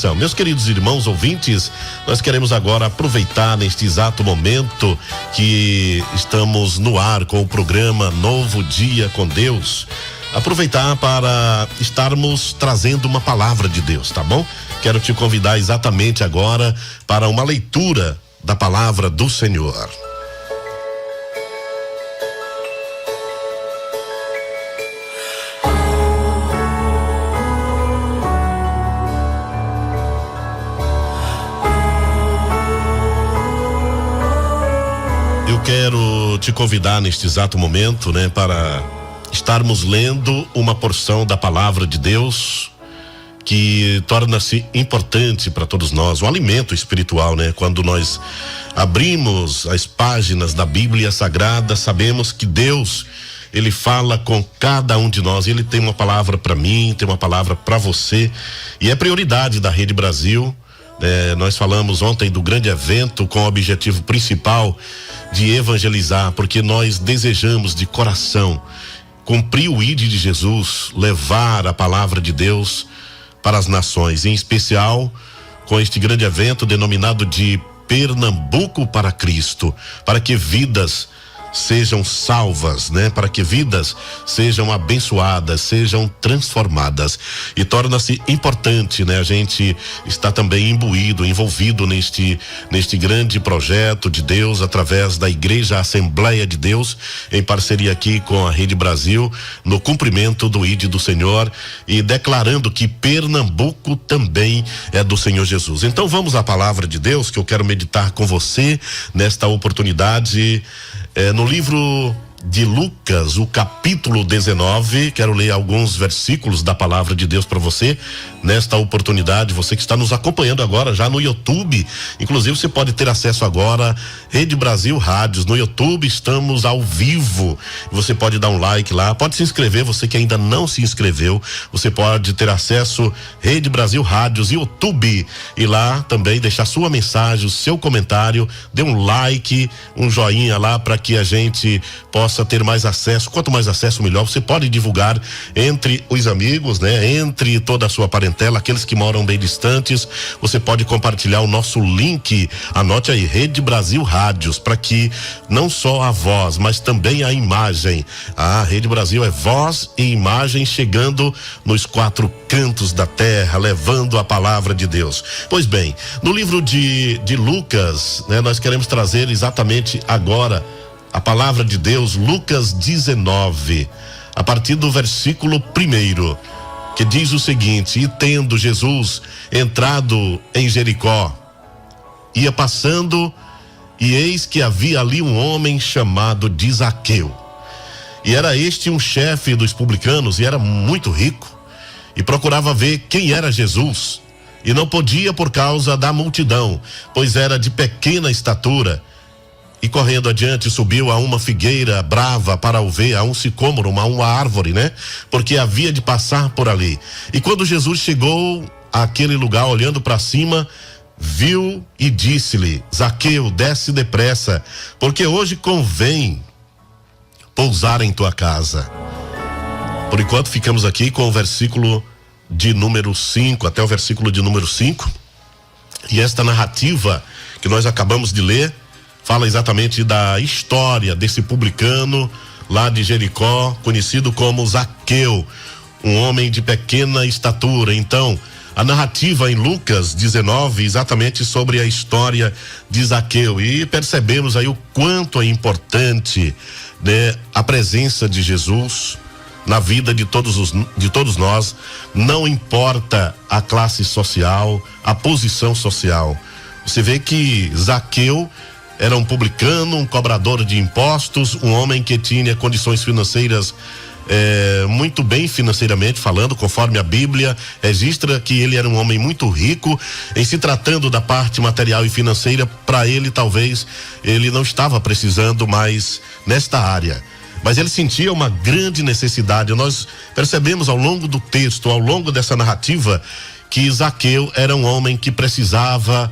coração. Meus queridos irmãos ouvintes, nós queremos agora aproveitar neste exato momento que estamos no ar com o programa Novo Dia com Deus, aproveitar para estarmos trazendo uma palavra de Deus, tá bom? Quero te convidar exatamente agora para uma leitura da palavra do Senhor. Eu quero te convidar neste exato momento, né, para estarmos lendo uma porção da palavra de Deus que torna-se importante para todos nós, um alimento espiritual, né? Quando nós abrimos as páginas da Bíblia Sagrada, sabemos que Deus, Ele fala com cada um de nós. Ele tem uma palavra para mim, tem uma palavra para você, e é prioridade da Rede Brasil. Nós falamos ontem do grande evento com o objetivo principal de evangelizar, porque nós desejamos de coração cumprir o ID de Jesus, levar a palavra de Deus para as nações, em especial com este grande evento denominado de Pernambuco para Cristo, para que vidas sejam salvas, né? Para que vidas sejam abençoadas, sejam transformadas. E torna-se importante, né? A gente está também envolvido neste grande projeto de Deus, através da Igreja Assembleia de Deus, em parceria aqui com a Rede Brasil, no cumprimento do ID do Senhor e declarando que Pernambuco também é do Senhor Jesus. Então vamos à palavra de Deus, que eu quero meditar com você nesta oportunidade. No livro de Lucas, o capítulo 19, quero ler alguns versículos da palavra de Deus para você nesta oportunidade. Você que está nos acompanhando agora já no YouTube, inclusive você pode ter acesso agora, Rede Brasil Rádios, no YouTube estamos ao vivo, você pode dar um like lá, pode se inscrever, você que ainda não se inscreveu, você pode ter acesso Rede Brasil Rádios, YouTube, e lá também deixar sua mensagem, o seu comentário, dê um like, um joinha lá para que a gente possa ter mais acesso. Quanto mais acesso, melhor. Você pode divulgar entre os amigos, né? Entre toda a sua parentela, aqueles que moram bem distantes. Você pode compartilhar o nosso link. Anote aí, Rede Brasil Rádios, para que não só a voz, mas também a imagem. A Rede Brasil é voz e imagem chegando nos quatro cantos da terra, levando a palavra de Deus. Pois bem, no livro de Lucas, né? Nós queremos trazer exatamente agora a palavra de Deus, Lucas 19, a partir do versículo 1, que diz o seguinte: e tendo Jesus entrado em Jericó, ia passando, e eis que havia ali um homem chamado de Zaqueu. E era este um chefe dos publicanos, e era muito rico, e procurava ver quem era Jesus, e não podia por causa da multidão, pois era de pequena estatura. E correndo adiante subiu a uma figueira brava para o ver, a um sicômoro, uma árvore, né? Porque havia de passar por ali. E quando Jesus chegou àquele lugar, olhando para cima, viu e disse-lhe: Zaqueu, desce depressa, porque hoje convém pousar em tua casa. Por enquanto ficamos aqui com o versículo de número 5, até o versículo de número 5. E esta narrativa que nós acabamos de ler fala exatamente da história desse publicano lá de Jericó, conhecido como Zaqueu, um homem de pequena estatura. Então, a narrativa em Lucas 19, exatamente sobre a história de Zaqueu, e percebemos aí o quanto é importante, né, a presença de Jesus na vida de todos nós. Não importa a classe social, a posição social. Você vê que Zaqueu era um publicano, um cobrador de impostos, um homem que tinha condições financeiras muito bem financeiramente falando, conforme a Bíblia registra que ele era um homem muito rico. Em se tratando da parte material e financeira, para ele talvez ele não estava precisando mais nesta área, mas ele sentia uma grande necessidade. Nós percebemos ao longo do texto, ao longo dessa narrativa, que Zaqueu era um homem que precisava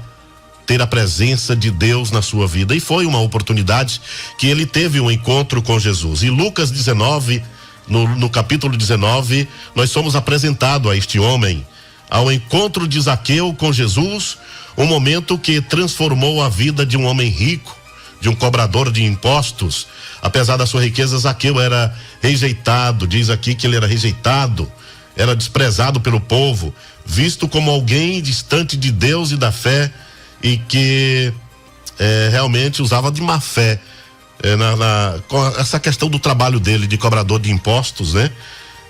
ter a presença de Deus na sua vida, e foi uma oportunidade que ele teve um encontro com Jesus. E Lucas 19, no capítulo 19, nós somos apresentados a este homem, ao encontro de Zaqueu com Jesus, um momento que transformou a vida de um homem rico, de um cobrador de impostos. Apesar da sua riqueza, Zaqueu era rejeitado, diz aqui que ele era rejeitado, era desprezado pelo povo, visto como alguém distante de Deus e da fé, e que realmente usava de má fé com essa questão do trabalho dele de cobrador de impostos, né?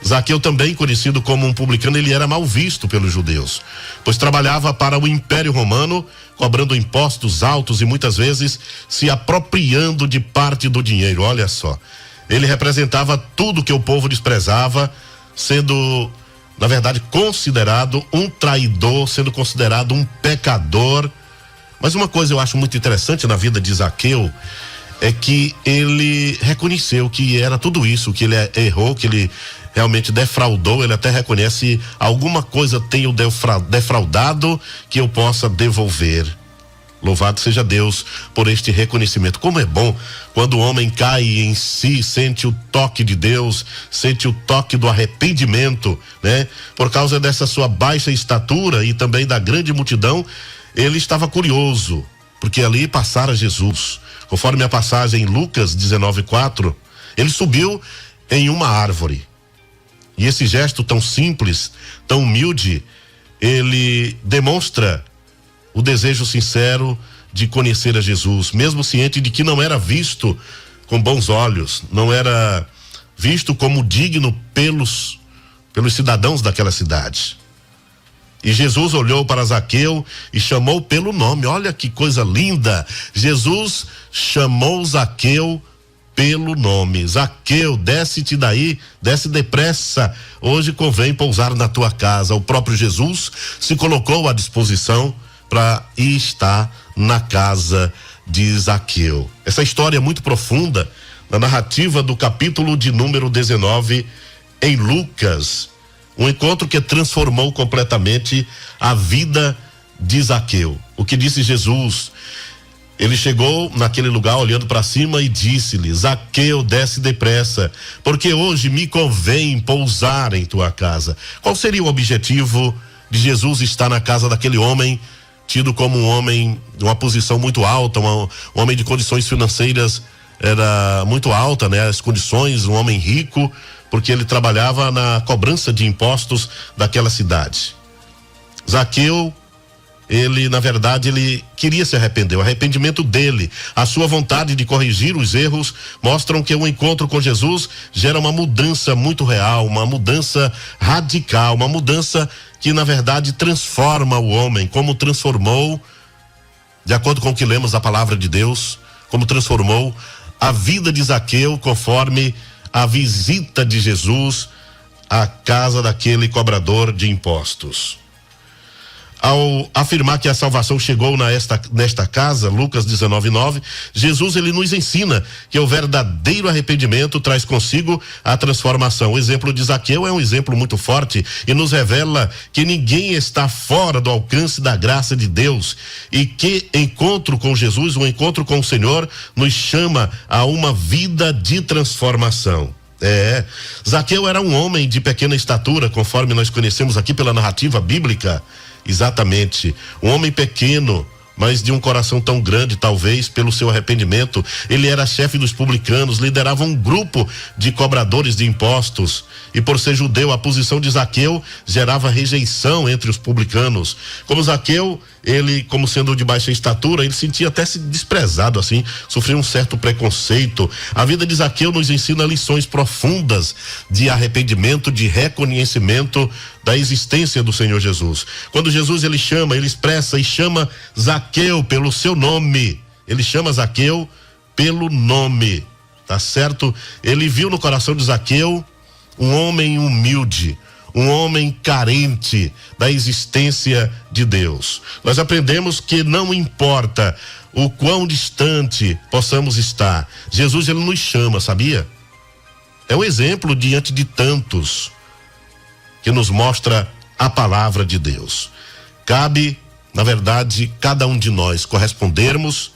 Zaqueu, também conhecido como um publicano, ele era mal visto pelos judeus, pois trabalhava para o Império Romano, cobrando impostos altos e muitas vezes se apropriando de parte do dinheiro. Olha só, ele representava tudo que o povo desprezava, sendo, na verdade, considerado um traidor, sendo considerado um pecador. Mas uma coisa eu acho muito interessante na vida de Zaqueu é que ele reconheceu que era tudo isso, que ele errou, que ele realmente defraudou. Ele até reconhece: alguma coisa tenho defraudado que eu possa devolver. Louvado seja Deus por este reconhecimento. Como é bom quando o homem cai em si, sente o toque de Deus, sente o toque do arrependimento, né? Por causa dessa sua baixa estatura e também da grande multidão, ele estava curioso, porque ali passara Jesus. Conforme a passagem em Lucas 19:4, ele subiu em uma árvore. E esse gesto tão simples, tão humilde, ele demonstra o desejo sincero de conhecer a Jesus, mesmo ciente de que não era visto com bons olhos, não era visto como digno pelos cidadãos daquela cidade. E Jesus olhou para Zaqueu e chamou pelo nome. Olha que coisa linda! Jesus chamou Zaqueu pelo nome. Zaqueu, desce-te daí, desce depressa. Hoje convém pousar na tua casa. O próprio Jesus se colocou à disposição para estar na casa de Zaqueu. Essa história é muito profunda na narrativa do capítulo de número 19 em Lucas. Um encontro que transformou completamente a vida de Zaqueu. O que disse Jesus? Ele chegou naquele lugar olhando para cima e disse-lhe: Zaqueu, desce depressa, porque hoje me convém pousar em tua casa. Qual seria o objetivo de Jesus estar na casa daquele homem, tido como um homem de uma posição muito alta, um homem de condições financeiras era muito alta, né? As condições, um homem rico, porque ele trabalhava na cobrança de impostos daquela cidade. Zaqueu, ele, na verdade, ele queria se arrepender. O arrependimento dele, a sua vontade de corrigir os erros, mostram que o encontro com Jesus gera uma mudança muito real, uma mudança radical, uma mudança que, na verdade, transforma o homem, como transformou, de acordo com o que lemos da palavra de Deus, como transformou a vida de Zaqueu, conforme a visita de Jesus à casa daquele cobrador de impostos. Ao afirmar que a salvação chegou nesta casa, Lucas 19:9, Jesus, ele nos ensina que o verdadeiro arrependimento traz consigo a transformação. O exemplo de Zaqueu é um exemplo muito forte e nos revela que ninguém está fora do alcance da graça de Deus, e que encontro com Jesus, um encontro com o Senhor, nos chama a uma vida de transformação. Zaqueu era um homem de pequena estatura, conforme nós conhecemos aqui pela narrativa bíblica. Exatamente, um homem pequeno, mas de um coração tão grande, talvez pelo seu arrependimento. Ele era chefe dos publicanos, liderava um grupo de cobradores de impostos, e por ser judeu, a posição de Zaqueu gerava rejeição entre os publicanos. Como Zaqueu, ele, como sendo de baixa estatura, ele sentia até se desprezado, assim, sofria um certo preconceito. A vida de Zaqueu nos ensina lições profundas de arrependimento, de reconhecimento da existência do Senhor Jesus. Quando Jesus, ele chama, ele expressa e chama Zaqueu pelo seu nome. Ele chama Zaqueu pelo nome, tá certo? Ele viu no coração de Zaqueu um homem humilde, um homem carente da existência de Deus. Nós aprendemos que não importa o quão distante possamos estar, Jesus, ele nos chama, sabia? É um exemplo diante de tantos que nos mostra a palavra de Deus. Cabe, na verdade, cada um de nós correspondermos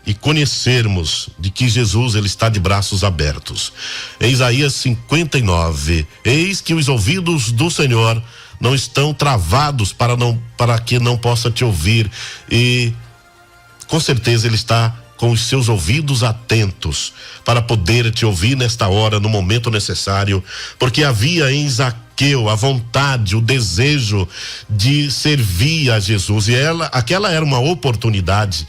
e conhecermos de que Jesus, ele está de braços abertos. Em Isaías 59, eis que os ouvidos do Senhor não estão travados para que não possa te ouvir, e com certeza ele está com os seus ouvidos atentos para poder te ouvir nesta hora, no momento necessário, porque havia em Zaqueu a vontade, o desejo de servir a Jesus, e aquela era uma oportunidade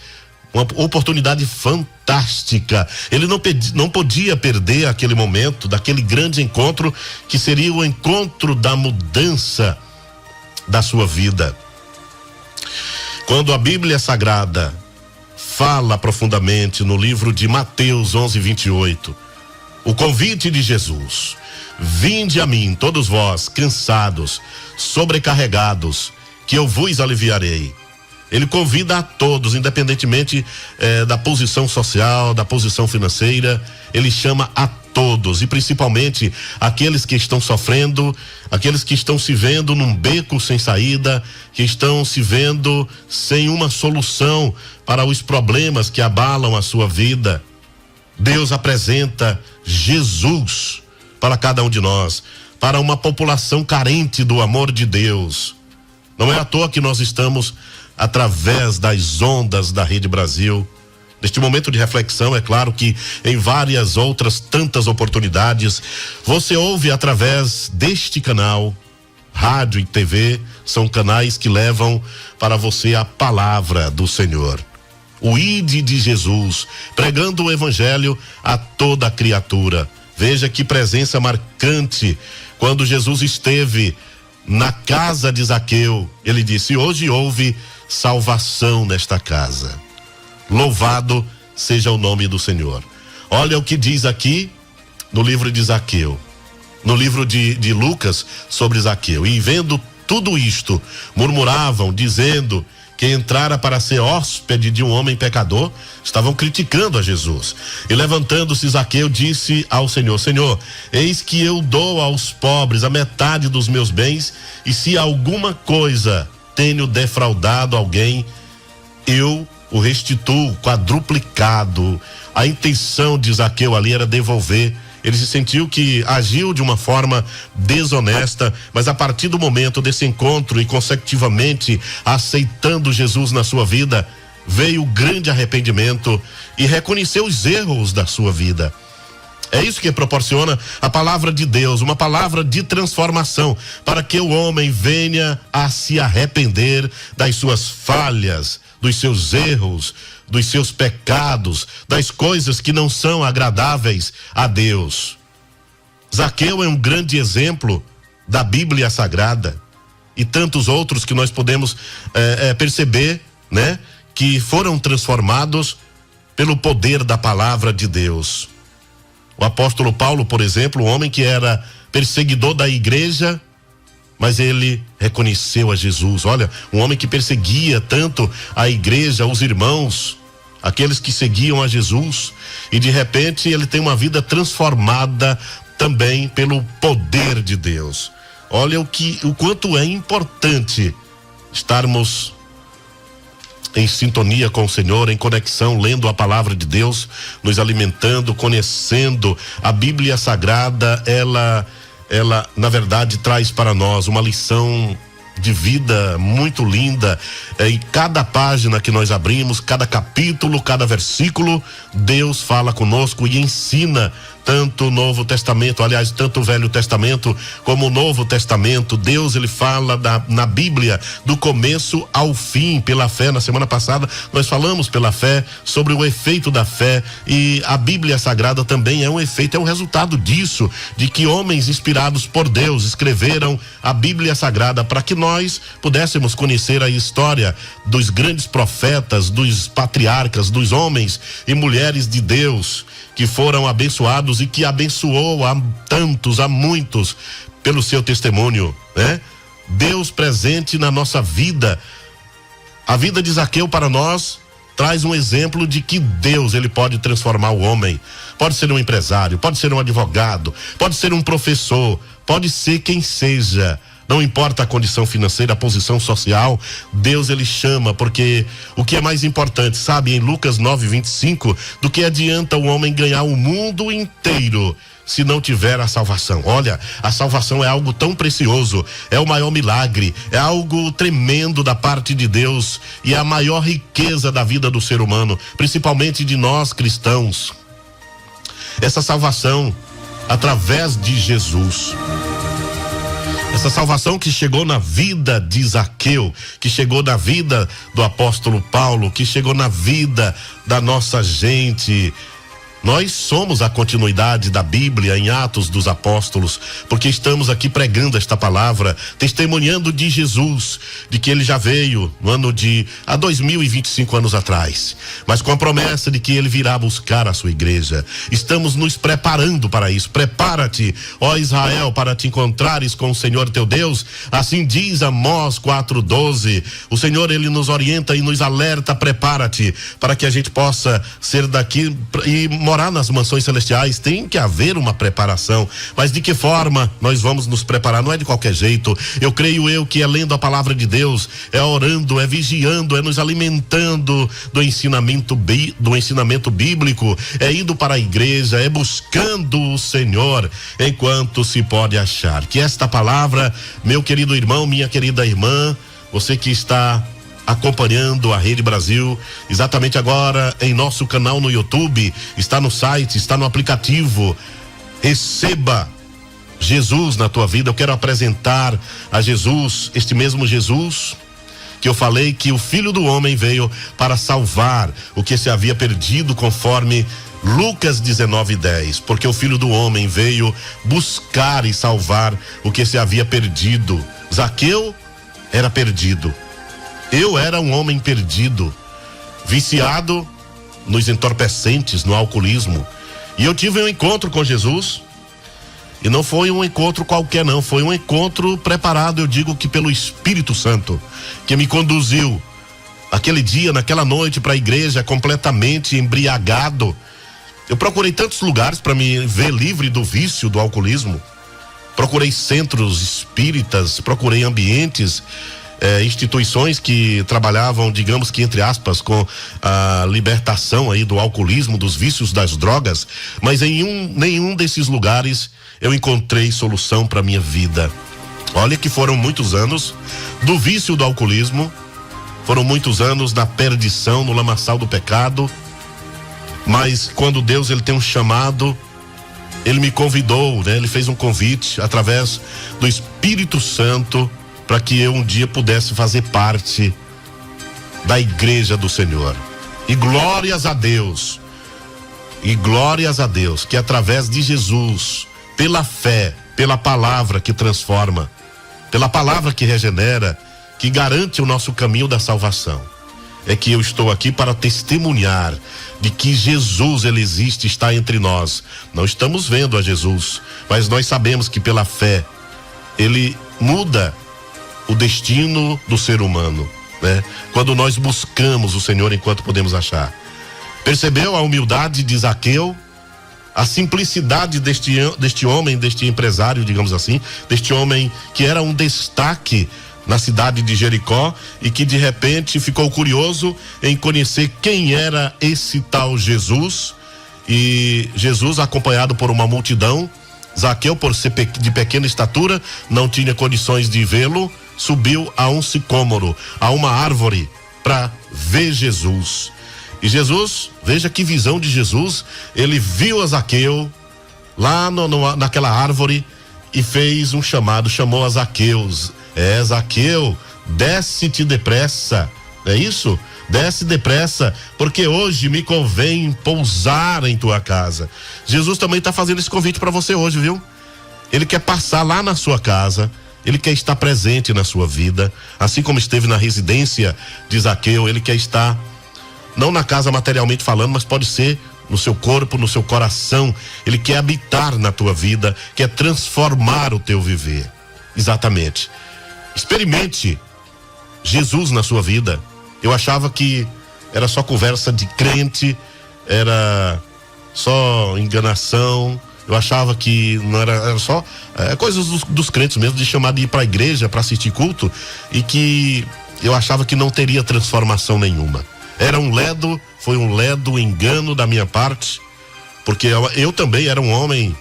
fantástica. Ele não podia perder aquele momento, daquele grande encontro que seria o encontro da mudança da sua vida. Quando a Bíblia Sagrada fala profundamente no livro de Mateus 11:28, o convite de Jesus: vinde a mim, todos vós cansados, sobrecarregados, que eu vos aliviarei. Ele convida a todos, independentemente da posição social, da posição financeira. Ele chama a todos, e principalmente aqueles que estão sofrendo, aqueles que estão se vendo num beco sem saída, que estão se vendo sem uma solução para os problemas que abalam a sua vida. Deus apresenta Jesus para cada um de nós, para uma população carente do amor de Deus. Não é à toa que nós estamos através das ondas da Rede Brasil. Neste momento de reflexão, é claro que em várias outras tantas oportunidades, você ouve através deste canal, rádio e TV, são canais que levam para você a palavra do Senhor. O ide de Jesus, pregando o evangelho a toda criatura. Veja que presença marcante quando Jesus esteve na casa de Zaqueu. Ele disse: hoje houve salvação nesta casa. Louvado seja o nome do Senhor. Olha o que diz aqui no livro de Zaqueu, no livro de Lucas, sobre Zaqueu. E vendo tudo isto, murmuravam, dizendo que entrara para ser hóspede de um homem pecador. Estavam criticando a Jesus. E levantando-se Zaqueu, disse ao Senhor: Senhor, eis que eu dou aos pobres a metade dos meus bens, e se alguma coisa tenho defraudado alguém, eu o restituo quadruplicado. A intenção de Zaqueu ali era devolver. Ele se sentiu que agiu de uma forma desonesta, mas a partir do momento desse encontro e consecutivamente aceitando Jesus na sua vida, veio o grande arrependimento e reconheceu os erros da sua vida. É isso que proporciona a palavra de Deus, uma palavra de transformação, para que o homem venha a se arrepender das suas falhas, dos seus erros, dos seus pecados, das coisas que não são agradáveis a Deus. Zaqueu é um grande exemplo da Bíblia Sagrada, e tantos outros que nós podemos perceber, né, que foram transformados pelo poder da palavra de Deus. O apóstolo Paulo, por exemplo, um homem que era perseguidor da igreja, mas ele reconheceu a Jesus. Olha, um homem que perseguia tanto a igreja, os irmãos, aqueles que seguiam a Jesus, e de repente ele tem uma vida transformada também pelo poder de Deus. Olha o quanto é importante estarmos em sintonia com o Senhor, em conexão, lendo a palavra de Deus, nos alimentando, conhecendo a Bíblia Sagrada. Ela na verdade traz para nós uma lição de vida muito linda. Em cada página que nós abrimos, cada capítulo, cada versículo, Deus fala conosco e ensina, tanto o Novo Testamento, aliás, tanto o Velho Testamento como o Novo Testamento. Deus, ele fala na Bíblia do começo ao fim, pela fé. Na semana passada nós falamos pela fé, sobre o efeito da fé, e a Bíblia Sagrada também é um efeito, é um resultado disso, de que homens inspirados por Deus escreveram a Bíblia Sagrada para que nós pudéssemos conhecer a história dos grandes profetas, dos patriarcas, dos homens e mulheres de Deus que foram abençoados e que abençoou a tantos, a muitos, pelo seu testemunho, né? Deus presente na nossa vida. A vida de Zaqueu para nós traz um exemplo de que Deus, ele pode transformar o homem. Pode ser um empresário, pode ser um advogado, pode ser um professor, pode ser quem seja, Não importa a condição financeira, a posição social, Deus ele chama, porque o que é mais importante, sabe, em Lucas 9:25, do que adianta o homem ganhar o mundo inteiro se não tiver a salvação. Olha, a salvação é algo tão precioso, é o maior milagre, é algo tremendo da parte de Deus e é a maior riqueza da vida do ser humano, principalmente de nós cristãos. Essa salvação através de Jesus. Essa salvação que chegou na vida de Zaqueu, que chegou na vida do apóstolo Paulo, que chegou na vida da nossa gente. Nós somos a continuidade da Bíblia em Atos dos Apóstolos, porque estamos aqui pregando esta palavra, testemunhando de Jesus, de que ele já veio no ano há 2025 anos atrás, mas com a promessa de que ele virá buscar a sua igreja. Estamos nos preparando para isso. Prepara-te, ó Israel, para te encontrares com o Senhor teu Deus. Assim diz Amós 4:12. O Senhor, ele nos orienta e nos alerta: prepara-te, para que a gente possa ser daqui e morar nas mansões celestiais. Tem que haver uma preparação, mas de que forma nós vamos nos preparar? Não é de qualquer jeito. Eu creio que é lendo a palavra de Deus, é orando, é vigiando, é nos alimentando do ensinamento bíblico, é indo para a igreja, é buscando o Senhor enquanto se pode achar. Que esta palavra, meu querido irmão, minha querida irmã, você que está acompanhando a Rede Brasil, exatamente agora em nosso canal no YouTube, está no site, está no aplicativo. Receba Jesus na tua vida. Eu quero apresentar a Jesus, este mesmo Jesus que eu falei que o Filho do Homem veio para salvar o que se havia perdido, conforme Lucas 19:10, porque o Filho do Homem veio buscar e salvar o que se havia perdido. Zaqueu era perdido. Eu era um homem perdido, viciado nos entorpecentes, no alcoolismo. E eu tive um encontro com Jesus. E não foi um encontro qualquer, não. Foi um encontro preparado, eu digo que pelo Espírito Santo, que me conduziu aquele dia, naquela noite, para a igreja completamente embriagado. Eu procurei tantos lugares para me ver livre do vício, do alcoolismo. Procurei centros espíritas, procurei ambientes, instituições que trabalhavam, digamos que entre aspas, com a libertação aí do alcoolismo, dos vícios, das drogas, mas em nenhum desses lugares eu encontrei solução para minha vida. Olha que foram muitos anos do vício do alcoolismo, foram muitos anos na perdição, no lamaçal do pecado, mas quando Deus ele tem um chamado, ele me convidou, né? Ele fez um convite através do Espírito Santo para que eu um dia pudesse fazer parte da igreja do Senhor. E glórias a Deus, que através de Jesus, pela fé, pela palavra que transforma, pela palavra que regenera, que garante o nosso caminho da salvação, é que eu estou aqui para testemunhar de que Jesus, ele existe, está entre nós. Não estamos vendo a Jesus, mas nós sabemos que pela fé ele muda o destino do ser humano, né? Quando nós buscamos o Senhor enquanto podemos achar. Percebeu a humildade de Zaqueu? A simplicidade deste homem, deste empresário, digamos assim, deste homem que era um destaque na cidade de Jericó e que de repente ficou curioso em conhecer quem era esse tal Jesus. E Jesus, acompanhado por uma multidão, Zaqueu, por ser de pequena estatura, não tinha condições de vê-lo, subiu a um sicômoro, a uma árvore, para ver Jesus. E Jesus, veja que visão de Jesus, ele viu a Zaqueu lá naquela árvore e fez um chamado, chamou a Zaqueu. Zaqueu, desce-te depressa, é isso? Desce depressa, porque hoje me convém pousar em tua casa. Jesus também está fazendo esse convite para você hoje, viu? Ele quer passar lá na sua casa, ele quer estar presente na sua vida, assim como esteve na residência de Zaqueu. Ele quer estar, não na casa materialmente falando, mas pode ser no seu corpo, no seu coração. Ele quer habitar na tua vida, quer transformar o teu viver. Exatamente. Experimente Jesus na sua vida. Eu achava que era só conversa de crente, era só enganação, Eu achava que não era só coisas dos crentes mesmo, de chamar de ir para a igreja para assistir culto, e que eu achava que não teria transformação nenhuma. Foi um ledo engano da minha parte, porque eu também era um homem,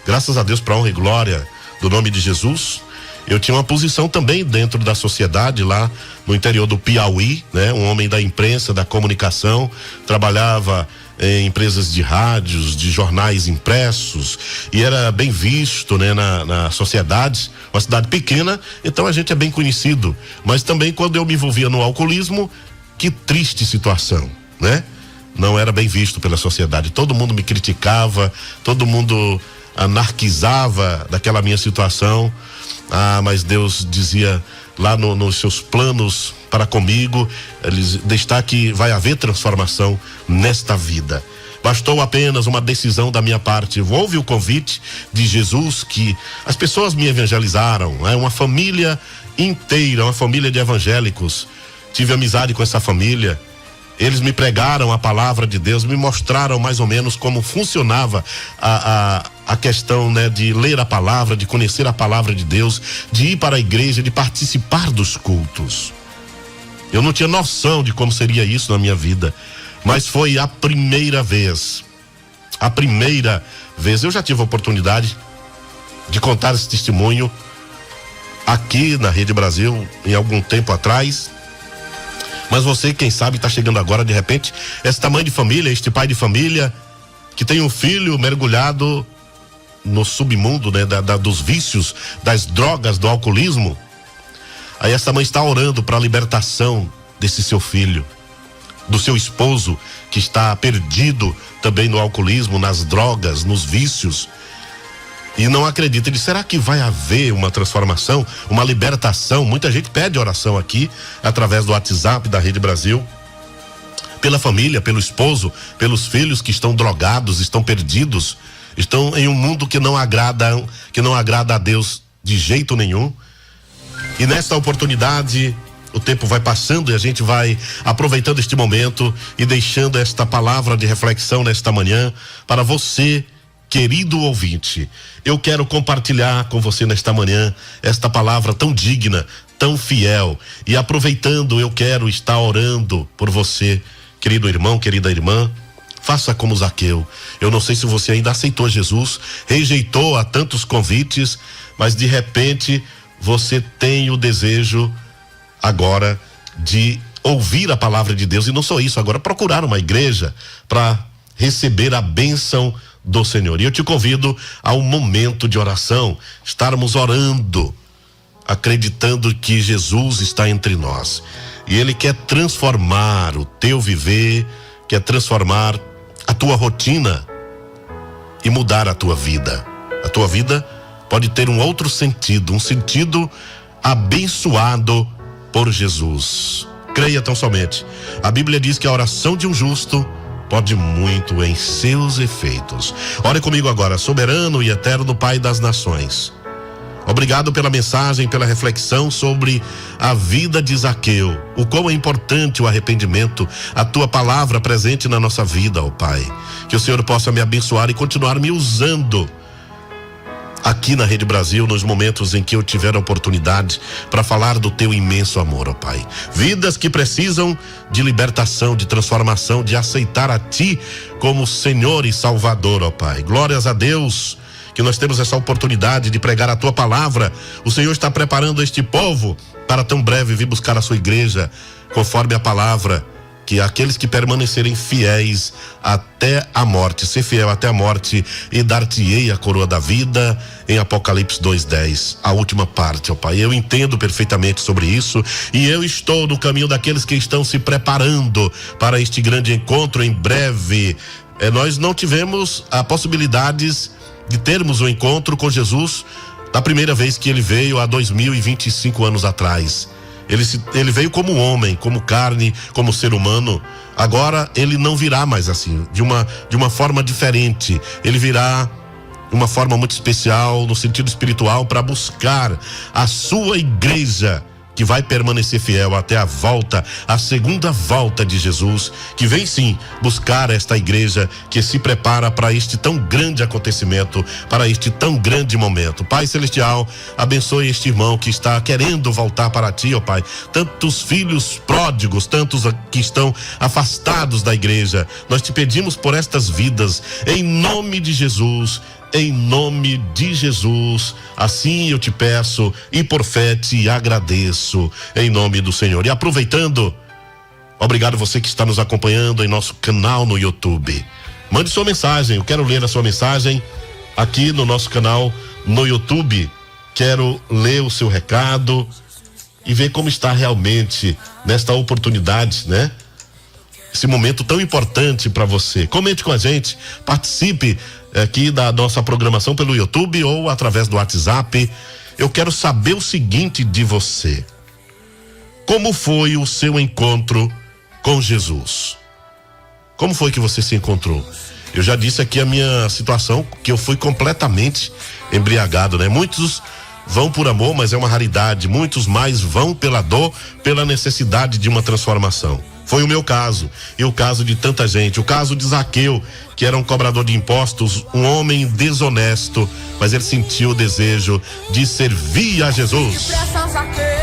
graças a Deus, para honra e glória do nome de Jesus. Eu tinha uma posição também dentro da sociedade lá no interior do Piauí, né? Um homem da imprensa, da comunicação, trabalhava em empresas de rádios, de jornais impressos, e era bem visto, né, na sociedade. Uma cidade pequena, então a gente é bem conhecido. Mas também quando eu me envolvia no alcoolismo, que triste situação, né? Não era bem visto pela sociedade. Todo mundo me criticava, todo mundo anarquizava daquela minha situação. Mas Deus dizia lá nos seus planos para comigo, eles está que vai haver transformação nesta vida. Bastou apenas uma decisão da minha parte. Houve o convite de Jesus, que as pessoas me evangelizaram, né? Uma família inteira, uma família de evangélicos. Tive amizade com essa família. Eles me pregaram a palavra de Deus, me mostraram mais ou menos como funcionava a questão, né, de ler a palavra, de conhecer a palavra de Deus, de ir para a igreja, de participar dos cultos. Eu não tinha noção de como seria isso na minha vida, mas foi a primeira vez. Eu já tive a oportunidade de contar esse testemunho aqui na Rede Brasil em algum tempo atrás. Mas você, quem sabe, está chegando agora, de repente, esta mãe de família, este pai de família, que tem um filho mergulhado no submundo, né, dos vícios, das drogas, do alcoolismo. Aí essa mãe está orando para a libertação desse seu filho, do seu esposo, que está perdido também no alcoolismo, nas drogas, nos vícios. E não acredita. Ele, será que vai haver uma transformação, uma libertação? Muita gente pede oração aqui, através do WhatsApp da Rede Brasil, pela família, pelo esposo, pelos filhos que estão drogados, estão perdidos, estão em um mundo que não agrada a Deus de jeito nenhum. E nesta oportunidade, o tempo vai passando e a gente vai aproveitando este momento e deixando esta palavra de reflexão nesta manhã para você, querido ouvinte. Eu quero compartilhar com você nesta manhã esta palavra tão digna, tão fiel, e aproveitando, eu quero estar orando por você, querido irmão, querida irmã. Faça como Zaqueu. Eu não sei se você ainda aceitou Jesus, rejeitou a tantos convites, mas de repente você tem o desejo agora de ouvir a palavra de Deus, e não só isso, agora procurar uma igreja para receber a bênção do Senhor. E eu te convido a um momento de oração, estarmos orando, acreditando que Jesus está entre nós, e Ele quer transformar o teu viver, quer transformar a tua rotina e mudar a tua vida. A tua vida pode ter um outro sentido, um sentido abençoado por Jesus. Creia tão somente. A Bíblia diz que a oração de um justo pode muito em seus efeitos. Ore comigo agora. Soberano e eterno Pai das nações, obrigado pela mensagem, pela reflexão sobre a vida de Zaqueu, o quão é importante o arrependimento, a tua palavra presente na nossa vida, ó Pai. Que o Senhor possa me abençoar e continuar me usando aqui na Rede Brasil, nos momentos em que eu tiver a oportunidade para falar do teu imenso amor, ó Pai. Vidas que precisam de libertação, de transformação, de aceitar a Ti como Senhor e Salvador, ó Pai. Glórias a Deus que nós temos essa oportunidade de pregar a tua palavra. O Senhor está preparando este povo para tão breve vir buscar a sua igreja, conforme a palavra, que aqueles que permanecerem fiéis até a morte, ser fiel até a morte, e dar-te-ei a coroa da vida, em Apocalipse 2:10, a última parte, ó Pai. Eu entendo perfeitamente sobre isso, e eu estou no caminho daqueles que estão se preparando para este grande encontro em breve. Nós não tivemos a possibilidade de termos um encontro com Jesus da primeira vez que ele veio, há 2025 anos atrás. Ele veio como homem, como carne, como ser humano. Agora ele não virá mais assim, de uma forma diferente. Ele virá de uma forma muito especial, no sentido espiritual, para buscar a sua igreja que vai permanecer fiel até a volta, a segunda volta de Jesus, que vem sim buscar esta igreja que se prepara para este tão grande acontecimento, para este tão grande momento. Pai Celestial, abençoe este irmão que está querendo voltar para ti, ó Pai. Tantos filhos pródigos, tantos que estão afastados da igreja. Nós te pedimos por estas vidas, em nome de Jesus. Em nome de Jesus, assim eu te peço e por fé te agradeço, em nome do Senhor. E aproveitando, obrigado você que está nos acompanhando em nosso canal no YouTube. Mande sua mensagem, eu quero ler a sua mensagem aqui no nosso canal no YouTube. Quero ler o seu recado e ver como está realmente nesta oportunidade, né? Esse momento tão importante para você. Comente com a gente, participe aqui da nossa programação pelo YouTube ou através do WhatsApp. Eu quero saber o seguinte de você: como foi o seu encontro com Jesus? Como foi que você se encontrou? Eu já disse aqui a minha situação, que eu fui completamente embriagado, né? Muitos vão por amor, mas é uma raridade. Muitos mais vão pela dor, pela necessidade de uma transformação. Foi o meu caso e o caso de tanta gente. O caso de Zaqueu, que era um cobrador de impostos, um homem desonesto, mas ele sentiu o desejo de servir a Jesus.